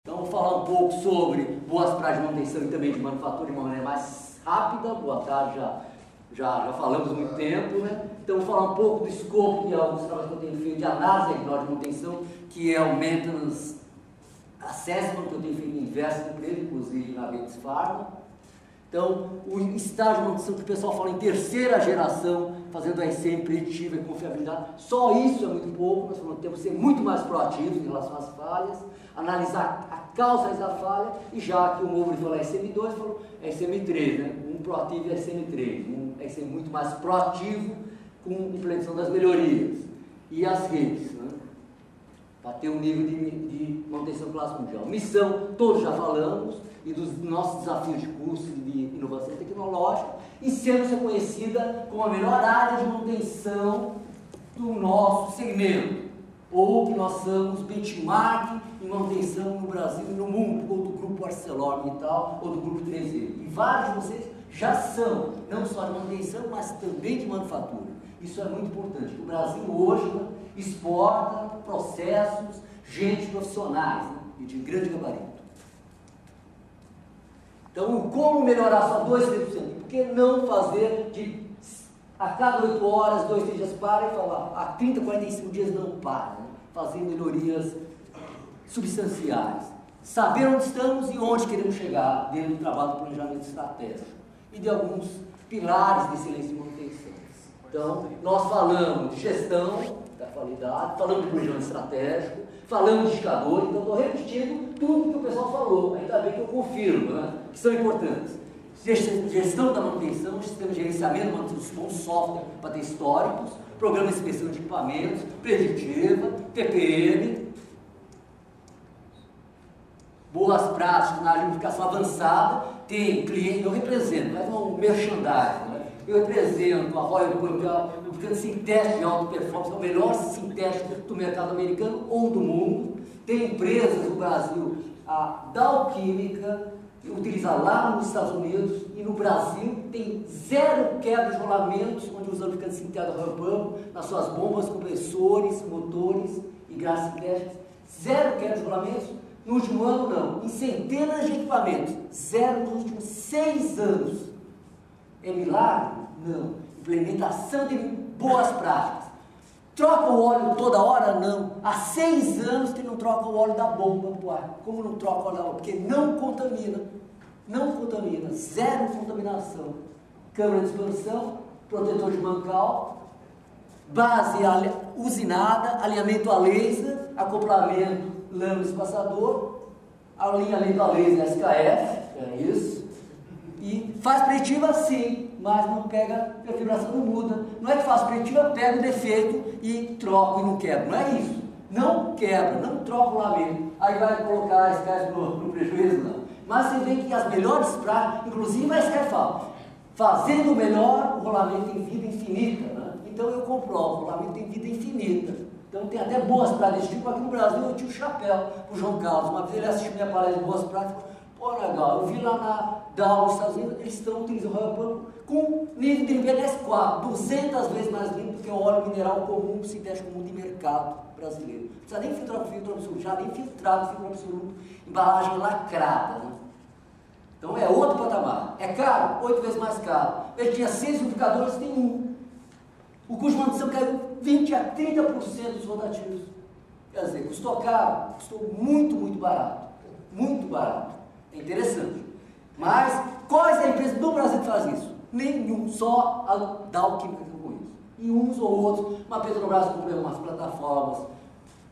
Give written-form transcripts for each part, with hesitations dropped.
Então, vou falar um pouco sobre boas práticas de manutenção e também de manufatura de uma maneira mais rápida. Boa tarde, já falamos há muito tempo, né? Então, vou falar um pouco do escopo de alguns trabalhos que eu tenho feito de análise de manutenção, que é o Maintenance Assessment, que eu tenho feito em diversas empresas, inclusive na Gates Pharma. Então, o estágio de manutenção que o pessoal fala em terceira geração, fazendo a RCM preditiva e confiabilidade, só isso é muito pouco. Nós temos que ser muito mais proativos em relação às falhas, analisar a causa da falha, e já que o Moura falou RCM2, falou RCM3, né? Um proativo e RCM3, um RCM muito mais proativo com implementação das melhorias. E as redes, né? Para ter um nível de manutenção classe mundial. Missão, todos já falamos, e dos nossos desafios de curso de inovação tecnológica, e sendo reconhecida como a melhor área de manutenção do nosso segmento, ou que nós somos benchmark em manutenção no Brasil e no mundo, ou do grupo ArcelorMittal, ou do grupo 3E. E vários de vocês já são, não só de manutenção, mas também de manufatura. Isso é muito importante. O Brasil hoje exporta processos, gente profissionais, né, e de grande gabarito. Então, como melhorar só 2, 3%? Por que não fazer a cada 8 horas, 2, 3 dias para e falar, a 30, 45 dias não para, né? Fazer melhorias substanciais. Saber onde estamos e onde queremos chegar dentro do trabalho do planejamento estratégico e de alguns pilares de excelência de manutenção. Então, nós falamos de gestão da qualidade, falamos de planejamento estratégico, falamos de indicadores, então estou repetindo tudo que o pessoal falou, ainda bem que eu confirmo, né, que são importantes. Gestão da manutenção, sistema de gerenciamento, manutenção, software para ter históricos, programa de inspeção de equipamentos, preditiva, TPM, boas práticas na unificação avançada. Tem cliente, eu represento, mas um merchandising, né? Eu represento a Royal Public sintético de alta performance, é o melhor sintético do mercado americano ou do mundo. Tem empresas no Brasil, a Dow Química, que utiliza lá nos Estados Unidos, e no Brasil tem zero quebra de rolamentos, onde usa lubrificante sintético da Royal Public nas suas bombas, compressores, motores e gases sintéticos. Zero quebra de rolamentos. No último ano, não. Em centenas de equipamentos. Zero nos últimos 6 anos. É milagre? Não. Implementação de boas práticas. Troca o óleo toda hora? Não. Há 6 anos que não troca o óleo da bomba para o ar. Como não troca o óleo da bomba? Porque não contamina. Não contamina. Zero contaminação. Câmara de expansão, protetor de mancal, base usinada, alinhamento a laser, acoplamento lâmina espaçador, alinhamento a laser SKF, é isso, e faz preditiva sim, mas não pega, a vibração não muda. Não é que faz preditiva, pega o defeito e troca e não quebra, não é isso. Não quebra, não troca o rolamento, aí vai colocar a SKF no prejuízo, não. Mas você vê que as melhores práticas, inclusive a SKF fala, fazendo o melhor, o rolamento tem vida infinita, né? Então eu comprovo, o rolamento tem vida infinita. Então tem até boas práticas desse tipo. Aqui no Brasil eu tinha o chapéu, o João Carlos. Uma vez ele assistiu minha palestra de boas práticas. Pô, legal, eu vi lá na Dow, nos Estados Unidos, eles estão utilizando o Royal Public com nível de limpeza S4, 200 vezes mais limpo do que o óleo mineral comum, sintético comum de mercado brasileiro. Não precisa nem filtrar com filtro absoluto, já nem filtrado filtro absoluto, embalagem lacrada, né? Então é outro patamar. É caro? 8 vezes mais caro. Ele tinha 6 indicadores, tem 1. O custo de manutenção caiu 20 a 30% dos rotativos. Quer dizer, custou caro, custou muito, muito barato. Muito barato. É interessante. Mas, quais é a empresa do Brasil que faz isso? Nenhum, só a Dow Química que eu conheço. E uns ou outros, uma Petrobras comprou umas plataformas,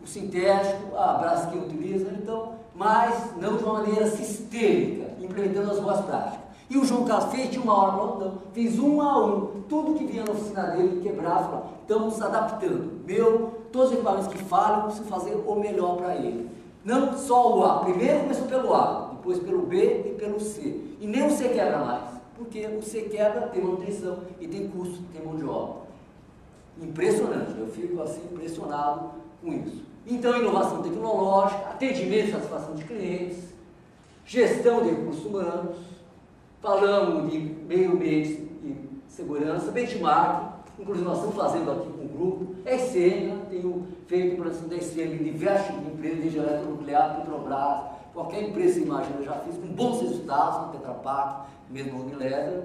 o sintético, a Braskem utiliza, então, mas não de uma maneira sistêmica, implementando as boas práticas. E o João Carlos fez de uma hora para outra, não. Fez 1 a 1. Tudo que vinha na oficina dele quebrava. Estamos adaptando. Todos os equipamentos que falham, eu preciso fazer o melhor para ele. Não só o A. Primeiro começou pelo A, depois pelo B e pelo C. E nem o C quebra mais. Porque o C quebra, tem manutenção e tem custo, tem mão de obra. Impressionante. Eu fico assim impressionado com isso. Então, inovação tecnológica, atendimento e satisfação de clientes, gestão de recursos humanos, falamos de meio ambiente e segurança, benchmark, inclusive nós estamos fazendo aqui com o grupo, RCM, tenho feito implantação da RCM em diversos tipos de empresas, desde eletronuclear, Petrobras, qualquer empresa que imagina eu já fiz, com bons resultados, no Tetra Pak, mesmo no Unilever,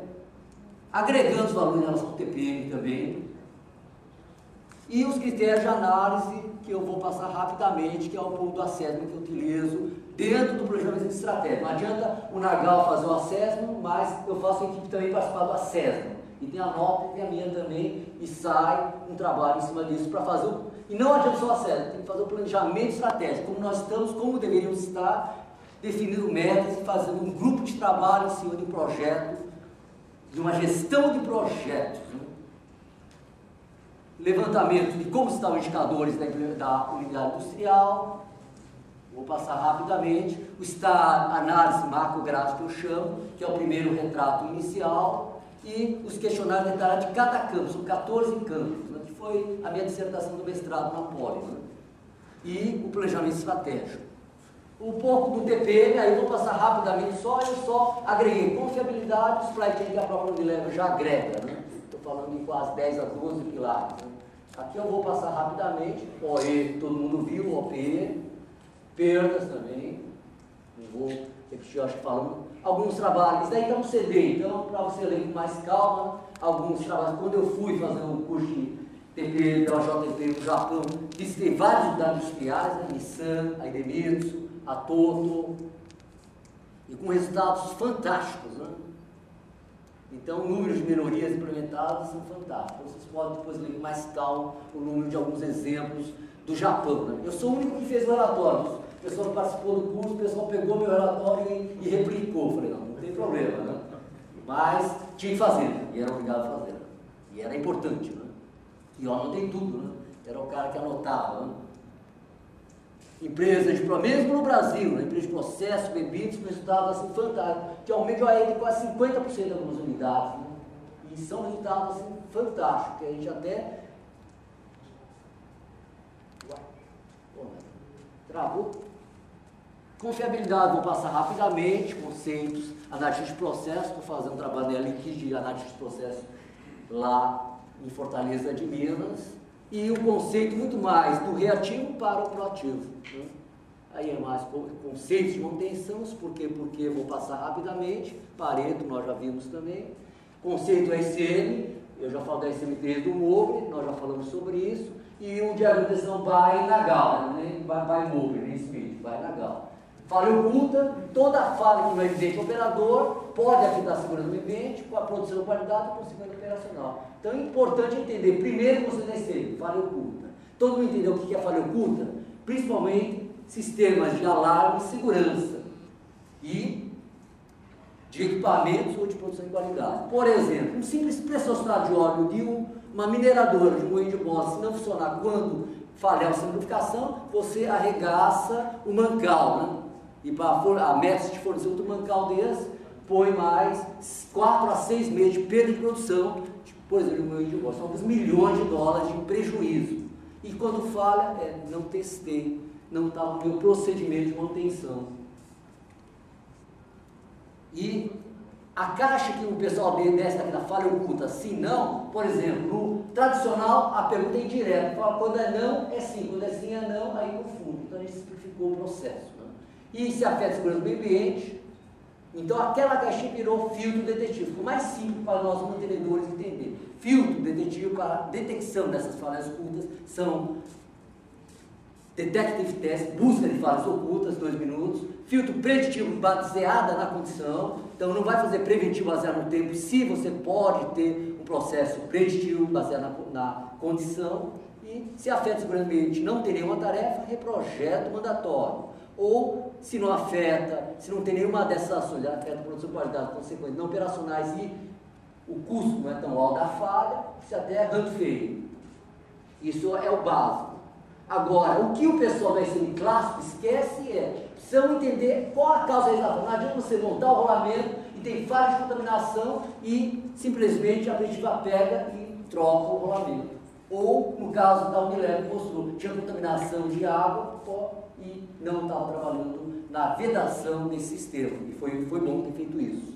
agregando os valores em relação ao TPM também. E os critérios de análise que eu vou passar rapidamente, que é o ponto do assessment que eu utilizo dentro do planejamento de estratégia. Não adianta o Nagal fazer o assessment, mas eu faço a equipe também participar do assessment. E tem a nota, tem a minha também, e sai um trabalho em cima disso para fazer o... E não adianta só o assessment, tem que fazer o planejamento estratégico, como nós estamos, como deveríamos estar, definindo metas e fazendo um grupo de trabalho em cima de um projeto, de uma gestão de projetos. Né? Levantamento de como estão os indicadores da unidade industrial, vou passar rapidamente, a análise macrográfica que eu chamo, que é o primeiro retrato inicial, e os questionários detalhados de cada campo, são 14 campos, né, que foi a minha dissertação do mestrado na Poli, né, e o planejamento estratégico. Um pouco do TPM, aí vou passar rapidamente eu só agreguei confiabilidade, supply chain que a própria Unilever já agrega, né? Estou falando de quase 10 a 12 pilares. Né? Aqui eu vou passar rapidamente, OE, todo mundo viu, OP, perdas também, não vou repetir, acho que falando, alguns trabalhos, daí está no CD, então para você ler com mais calma, alguns trabalhos, quando eu fui fazer um curso de TP, pela JTP no Japão, visitei vários unidades industriais, a Nissan, a Idemitsu, a Toto, e com resultados fantásticos, né? Então, o número de melhorias implementadas são fantásticos. Vocês podem depois ler com mais calma o número de alguns exemplos do Japão, né? Eu sou o único que fez o relatório. O pessoal participou do curso, o pessoal pegou meu relatório e replicou. Falei, não tem problema, né? Mas tinha que fazer, né? E era obrigado a fazer. Né? E era importante, né? E eu anotei tudo, né? Era o cara que anotava, né? Empresas, mesmo no Brasil, né? Empresas de processo, bebidas, com resultados assim, fantásticos, que aumentam a ele quase 50% de algumas unidades, né? E são resultados assim, fantásticos, que a gente até... Travou. Confiabilidade, vou passar rapidamente, conceitos, análise de processo, estou fazendo um trabalho na LINQ de análise de processo lá em Fortaleza de Minas, e o conceito muito mais do reativo para o proativo. Né? Aí é mais conceitos de manutenção, porque vou passar rapidamente, Pareto, nós já vimos também, conceito SM, eu já falo da SM3 do Mobley, nós já falamos sobre isso, e o diagrama de decisão by Nagal, né? By Mobley, nem Smith, by Nagal. Falha oculta, toda falha que não é evidente ao operador pode afetar a segurança do ambiente, com a produção de qualidade e consequência operacional. Então é importante entender, primeiro você tem falha oculta. Todo mundo entendeu o que é falha oculta? Principalmente sistemas de alarme e segurança e de equipamentos ou de produção de qualidade. Por exemplo, um simples pressão de óleo de uma mineradora de moinho de bola, se não funcionar quando falhar a simplificação, você arregaça o mancal, né? E para a Metsu de fornecer outro mancal desse, põe mais 4 a 6 meses de perda de produção, por exemplo, o moinho de bola, são alguns milhões de dólares de prejuízo. E quando falha, não testei, não está no meu procedimento de manutenção. E a caixa que o pessoal desce aqui na falha oculta, sim, não, por exemplo, no tradicional a pergunta é indireta, quando é não, é sim, quando é sim, é não, aí confunde. Então a gente simplificou o processo. Né? E se afeta a segurança do meio ambiente, então aquela caixinha virou filtro detetivo, ficou mais simples para nós mantenedores entender. Filtro detetivo para detecção dessas falhas ocultas são detective test, busca de falhas ocultas, 2 minutos, filtro preditivo baseada na condição, então não vai fazer preventivo baseado no tempo, se você pode ter um processo preditivo baseado na condição, e se afeta o segurança do ambiente, não tem nenhuma tarefa, reprojeto mandatório. Ou, se não afeta, se não tem nenhuma dessas ações, afeta a produção, qualidade, consequências não operacionais e o custo não é tão alto da falha, se até é feio. Isso é o básico. Agora, o que o pessoal da ensino clássico esquece precisam entender qual a causa da exaustão. Não adianta você montar o rolamento e tem falha de contaminação e simplesmente a preditiva pega e troca o rolamento. Ou, no caso da Unilever, mostrou tinha contaminação de água e não estava trabalhando na vedação desse sistema. E foi bom ter feito isso.